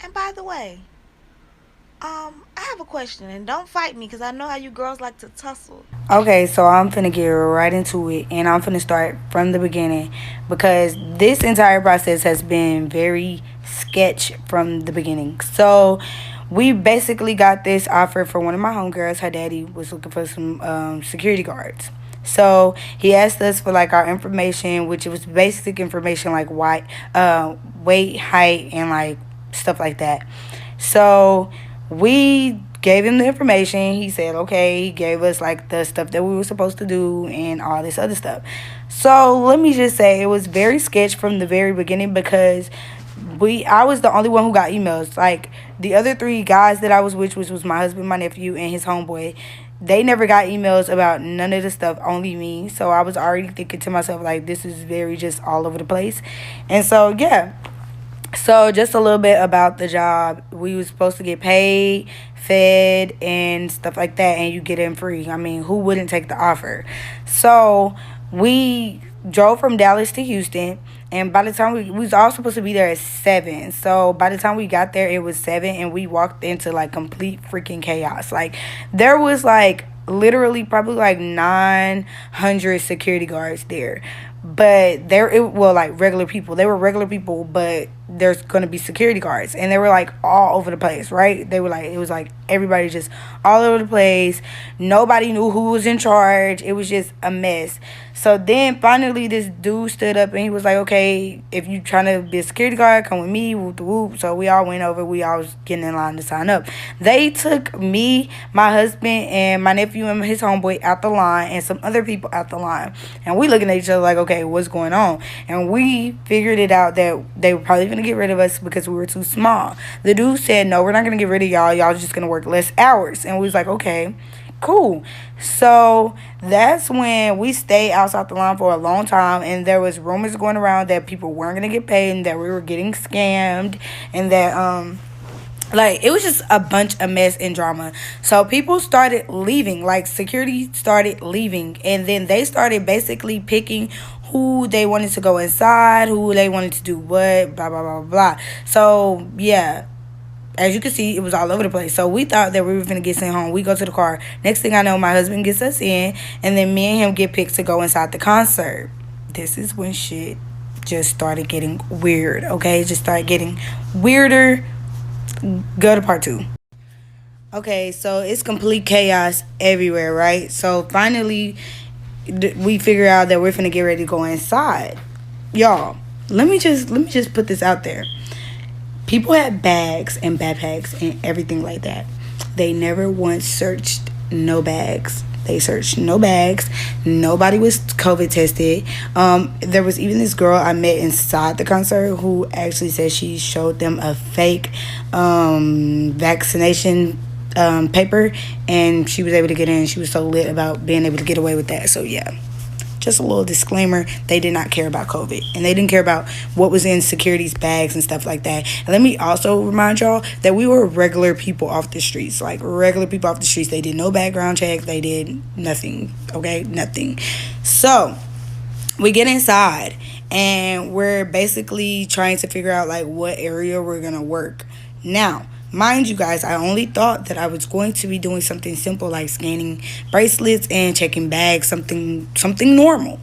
And by the way, I have a question, and don't fight me because I know how you girls like to tussle. Okay, so I'm finna get right into it and I'm finna start from the beginning because this entire process has been very sketch from the beginning. So we basically got this offer for one of my homegirls. Her daddy was looking for some security guards. So he asked us for like our information, which was basic information like weight, height, and like stuff like that. So we gave him the information. He said, okay. He gave us like the stuff that we were supposed to do and all this other stuff. So let me just say it was very sketch from the very beginning because I was the only one who got emails. Like the other three guys that I was with, which was my husband, my nephew, and his homeboy, they never got emails about none of the stuff, only me. So I was already thinking to myself, like, this is very just all over the place. And so, yeah, so just a little bit about the job. We was supposed to get paid, fed, and stuff like that, and you get in free. I mean, who wouldn't take the offer? So we drove from Dallas to Houston, and by the time we was all supposed to be there at 7. So by the time we got there, it was 7, and we walked into like complete freaking chaos. Like there was like literally probably like 900 security guards there, but well, like regular people, they were regular people, but there's gonna be security guards, and they were like all over the place, right? They were like, it was like everybody just all over the place. Nobody knew who was in charge. It was just a mess. So then finally this dude stood up and he was like, okay, if you trying to be a security guard, come with me, whoop the whoop. So we all went over. We all was getting in line to sign up. They took me, my husband, and my nephew and his homeboy out the line, and some other people out the line. And we looking at each other like, okay, what's going on? And we figured it out that they were probably going to get rid of us because we were too small. The dude said, no, we're not going to get rid of y'all. Y'all just going to work less hours. And we was like, okay, cool. So that's when we stayed outside the line for a long time, and there was rumors going around that people weren't gonna get paid and that we were getting scammed, and that like it was just a bunch of mess and drama. So people started leaving, like security started leaving, and then they started basically picking who they wanted to go inside, who they wanted to do what, blah blah blah blah. So yeah, as you can see, it was all over the place. So we thought that we were gonna get sent home. We go to the car. Next thing I know, my husband gets us in, and then me and him get picked to go inside the concert. This is when shit just started getting weird. Okay, it just started getting weirder. Go to part two. Okay, so it's complete chaos everywhere, right? So finally, we figure out that we're gonna get ready to go inside. Y'all, let me just put this out there. People had bags and backpacks and everything like that. They never once searched no bags. They searched no bags. Nobody was COVID tested. There was even this girl I met inside the concert who actually said she showed them a fake vaccination paper, and she was able to get in. She was so lit about being able to get away with that. So yeah, just a little disclaimer, they did not care about COVID, and they didn't care about what was in security's bags and stuff like that. And let me also remind y'all that we were regular people off the streets, like regular people off the streets. They did no background check, they did nothing. Okay, nothing. So we get inside, and we're basically trying to figure out like what area we're gonna work. Now, mind you guys, I only thought that I was going to be doing something simple like scanning bracelets and checking bags, something normal.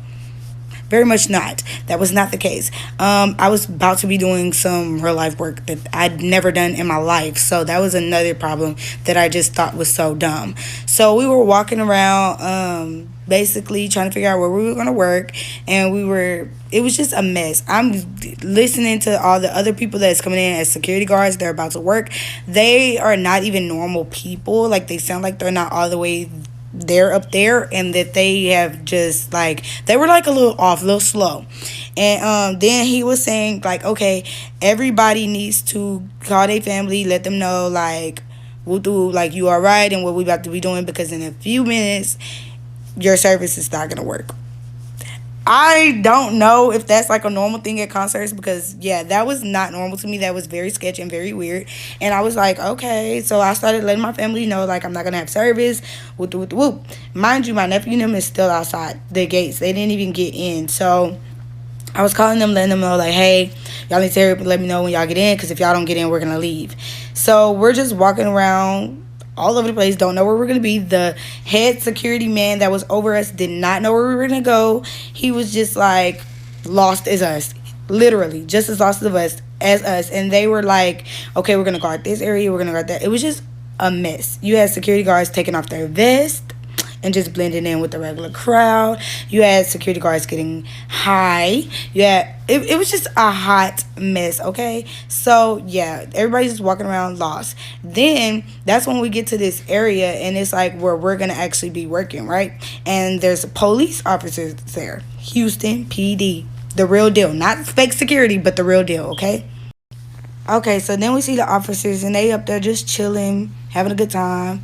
Very much not. That was not the case. I was about to be doing some real life work that I'd never done in my life. So that was another problem that I just thought was so dumb. So we were walking around, basically trying to figure out where we were going to work, and it was just a mess. I'm listening to all the other people that's coming in as security guards. They're about to work. They are not even normal people. Like, they sound like they're not all the way they're up there, and that they have just like they were like a little off, a little slow. And then he was saying like, okay, everybody needs to call their family, let them know like we'll do like you all right and what we about to be doing, because in a few minutes your service is not gonna work. I don't know if that's like a normal thing at concerts, because yeah, that was not normal to me. That was very sketchy and very weird. And I was like, okay. So I started letting my family know like I'm not gonna have service. Whoop whoop whoop. Mind you, my nephew and them is still outside the gates. They didn't even get in. So I was calling them, letting them know, like, hey, y'all need to hurry up and let me know when y'all get in, because if y'all don't get in, we're going to leave. So we're just walking around all over the place, don't know where we're going to be. The head security man that was over us did not know where we were going to go. He was just like lost as us, literally, just as lost as us. And they were like, okay, we're going to guard this area, we're going to guard that. It was just a mess. You had security guards taking off their vest and just blending in with the regular crowd. You had security guards getting high. It was just a hot mess, okay? So yeah, everybody's just walking around lost. Then that's when we get to this area, and it's like where we're gonna actually be working, right? And there's police officers there. Houston PD. The real deal. Not fake security, but the real deal, okay? Okay, so then we see the officers, and they up there just chilling, having a good time,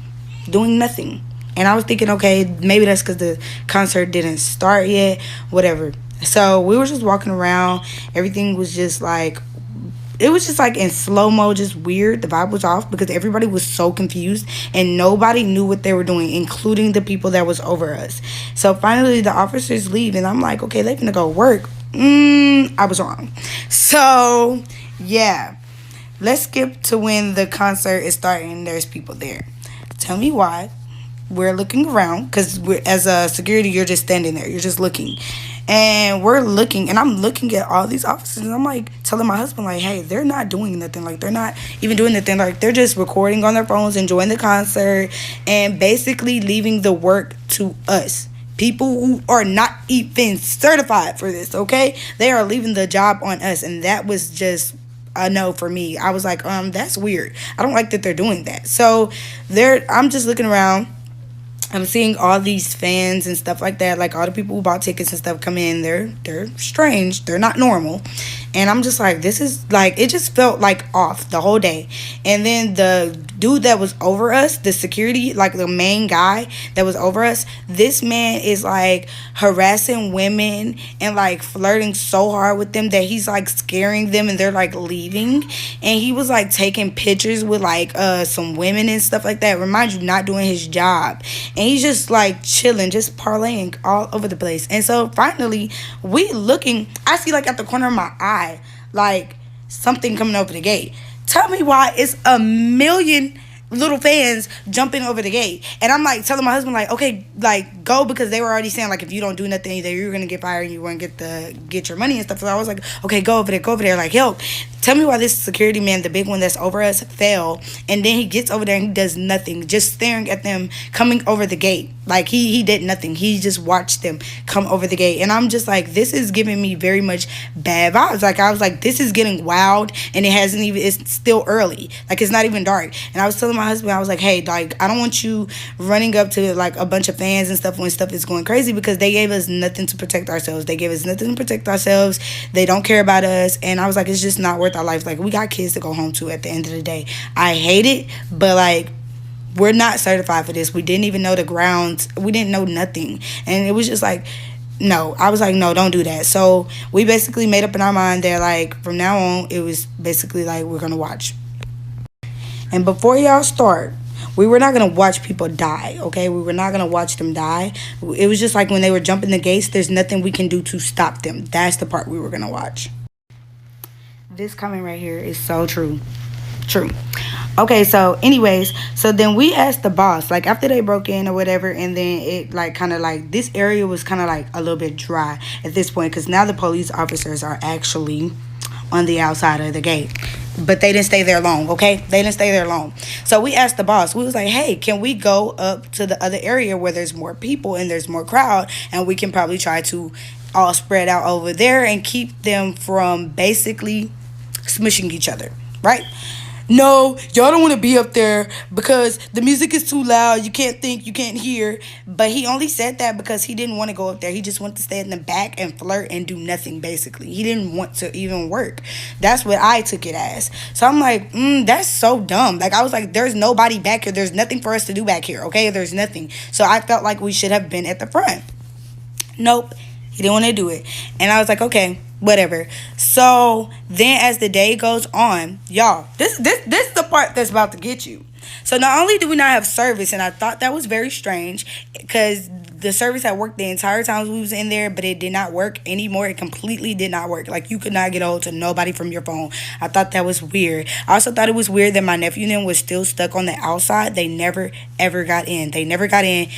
doing nothing. And I was thinking, okay, maybe that's because the concert didn't start yet, whatever. So we were just walking around. Everything was just like, it was just like in slow-mo, just weird. The vibe was off because everybody was so confused and nobody knew what they were doing, including the people that was over us. So finally the officers leave, and I'm like, okay, they're gonna go work. I was wrong. So yeah, let's skip to when the concert is starting and there's people there. Tell me why we're looking around, because as a security, you're just standing there, you're just looking, and we're looking, and I'm looking at all these officers, and I'm like telling my husband, like, hey, they're not doing nothing, like they're not even doing nothing, like they're just recording on their phones, enjoying the concert, and basically leaving the work to us, people who are not even certified for this, okay? They are leaving the job on us, and that was just a no for me. I was like, that's weird. I don't like that they're doing that. So I'm just looking around. I'm seeing all these fans and stuff like that, like all the people who bought tickets and stuff come in. They're strange. They're not normal. And I'm just like, this is like, it just felt like off the whole day. And then the dude that was over us, the security, like the main guy that was over us, this man is like harassing women and like flirting so hard with them that he's like scaring them and they're like leaving. And he was like taking pictures with like some women and stuff like that. Remind you, not doing his job. And he's just like chilling, just parlaying all over the place. And so finally, we looking, I see like at the corner of my eye, like something coming over the gate. Tell me why it's a million little fans jumping over the gate. And I'm like telling my husband, like, okay, like go, because they were already saying like if you don't do nothing either, you're gonna get fired and you won't get your money and stuff. So I was like, okay, go over there, like help. Tell me why this security man, the big one that's over us, fell, and then he gets over there and he does nothing, just staring at them coming over the gate. Like he did nothing. He just watched them come over the gate. And I'm just like, this is giving me very much bad vibes. Like I was like, this is getting wild, and it's still early. Like it's not even dark. And I was telling my husband, I was like, hey, like I don't want you running up to like a bunch of fans and stuff when stuff is going crazy, because they gave us nothing to protect ourselves. They gave us nothing to protect ourselves. They don't care about us. And I was like, it's just not worth our life. Like we got kids to go home to at the end of the day. I hate it, but like we're not certified for this. We didn't even know the grounds. We didn't know nothing. And it was just like, no. I was like, no, don't do that. So we basically made up in our mind that like from now on, it was basically like we're going to watch. And before y'all start, we were not going to watch people die, okay? We were not going to watch them die. It was just like when they were jumping the gates, there's nothing we can do to stop them. That's the part we were going to watch. This comment right here is so true. True. Okay, so anyways, so then we asked the boss, like after they broke in or whatever, and then it like kind of like this area was kind of like a little bit dry at this point, because now the police officers are actually on the outside of the gate. But they didn't stay there long, okay? They didn't stay there long. So we asked the boss, we was like, hey, can we go up to the other area where there's more people and there's more crowd, and we can probably try to all spread out over there and keep them from basically smushing each other, right? No, y'all don't want to be up there because the music is too loud. You can't think, you can't hear. But he only said that because he didn't want to go up there. He just wanted to stay in the back and flirt and do nothing, basically. He didn't want to even work. That's what I took it as. So I'm like, that's so dumb. Like, I was like, there's nobody back here. There's nothing for us to do back here, okay? There's nothing. So I felt like we should have been at the front. Nope. He didn't want to do it. And I was like, okay, whatever. So then as the day goes on, y'all, this is the part that's about to get you. So not only do we not have service, and I thought that was very strange, because the service had worked the entire time we was in there, but it did not work anymore. It completely did not work. Like, you could not get hold to nobody from your phone. I thought that was weird. I also thought it was weird that my nephew and them was still stuck on the outside. They never ever got in. They never got in.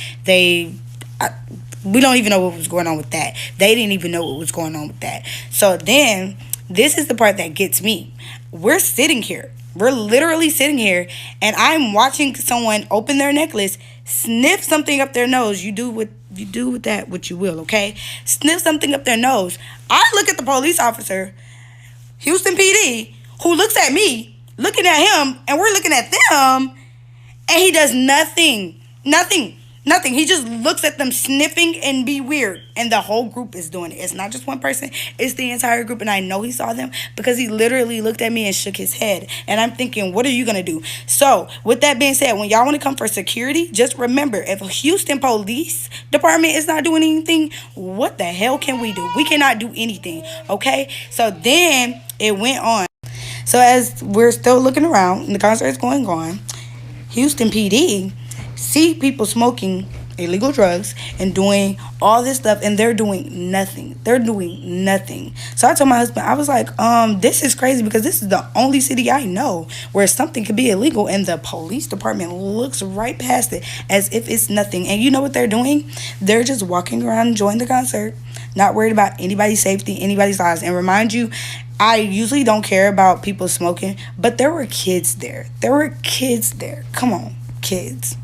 We don't even know what was going on with that. They didn't even know what was going on with that. So then, this is the part that gets me. We're sitting here. We're literally sitting here, and I'm watching someone open their necklace, sniff something up their nose. You do with that what you will, okay? Sniff something up their nose. I look at the police officer, Houston PD, who looks at me, looking at him, and we're looking at them, and he does nothing. Nothing. Nothing. He just looks at them sniffing and be weird. And the whole group is doing it. It's not just one person. It's the entire group. And I know he saw them because he literally looked at me and shook his head. And I'm thinking, what are you going to do? So, with that being said, when y'all want to come for security, just remember, if Houston Police Department is not doing anything, what the hell can we do? We cannot do anything. Okay? So then it went on. So as we're still looking around and the concert is going on, Houston PD see people smoking illegal drugs and doing all this stuff, and they're doing nothing. They're doing nothing. So I told my husband, I was like, this is crazy because this is the only city I know where something could be illegal, and the police department looks right past it as if it's nothing. And you know what they're doing? They're just walking around enjoying the concert, not worried about anybody's safety, anybody's lives. And remind you, I usually don't care about people smoking, but there were kids there. There were kids there. Come on, kids.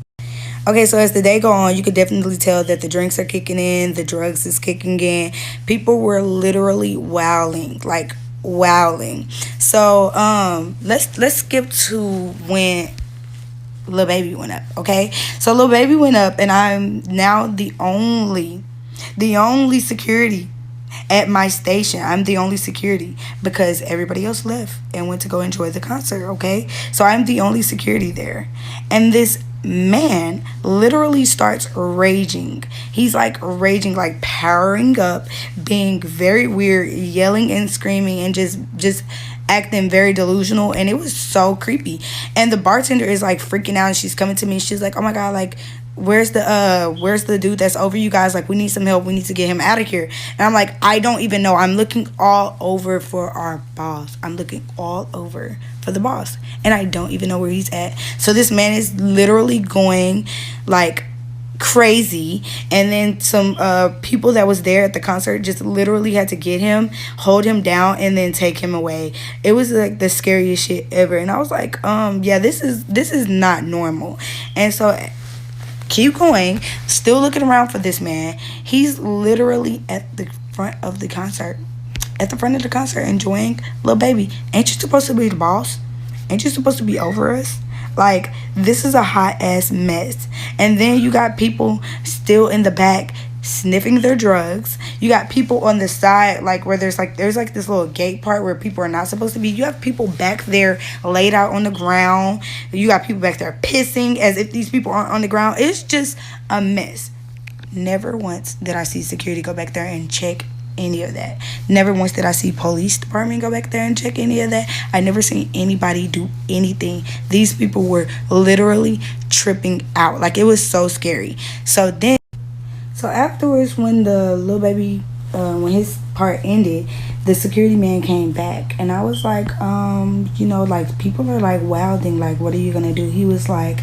Okay, so as the day go on, you could definitely tell that the drinks are kicking in, the drugs is kicking in. People were literally wowing, like wowing. So let's skip to when Lil Baby went up. Okay, so Lil Baby went up, and I'm now the only security at my station. I'm the only security because everybody else left and went to go enjoy the concert, okay? So I'm the only security there. And this man literally starts raging. He's like raging, like powering up, being very weird, yelling and screaming, and just acting very delusional. And it was so creepy. And the bartender is like freaking out, and she's coming to me. She's like, oh my God, like, where's the dude that's over you guys? Like, we need some help. We need to get him out of here. And I'm like, I don't even know. I'm looking all over for our boss. I'm looking all over for the boss, and I don't even know where he's at. So this man is literally going like crazy, and then some people that was there at the concert just literally had to get him, hold him down, and then take him away. It was like the scariest shit ever. And I was like, yeah, this is not normal. And so keep going, still looking around for this man. He's literally at the front of the concert. At the front of the concert, enjoying Lil Baby. Ain't you supposed to be the boss? Ain't you supposed to be over us? Like, this is a hot ass mess. And then you got people still in the back sniffing their drugs. You got people on the side, like where there's like this little gate part where people are not supposed to be. You have people back there laid out on the ground. You got people back there pissing as if these people aren't on the ground. It's just a mess. Never once did I see security go back there and check any of that. Never once did I see police department go back there and check any of that. I never seen anybody do anything. These people were literally tripping out. Like, it was so scary. So afterwards, when the Lil Baby, when his part ended, the security man came back, and I was like, like, people are like wilding, like, what are you gonna do? He was like,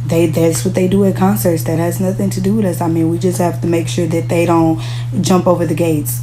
that's what they do at concerts. That has nothing to do with us. I mean, we just have to make sure that they don't jump over the gates.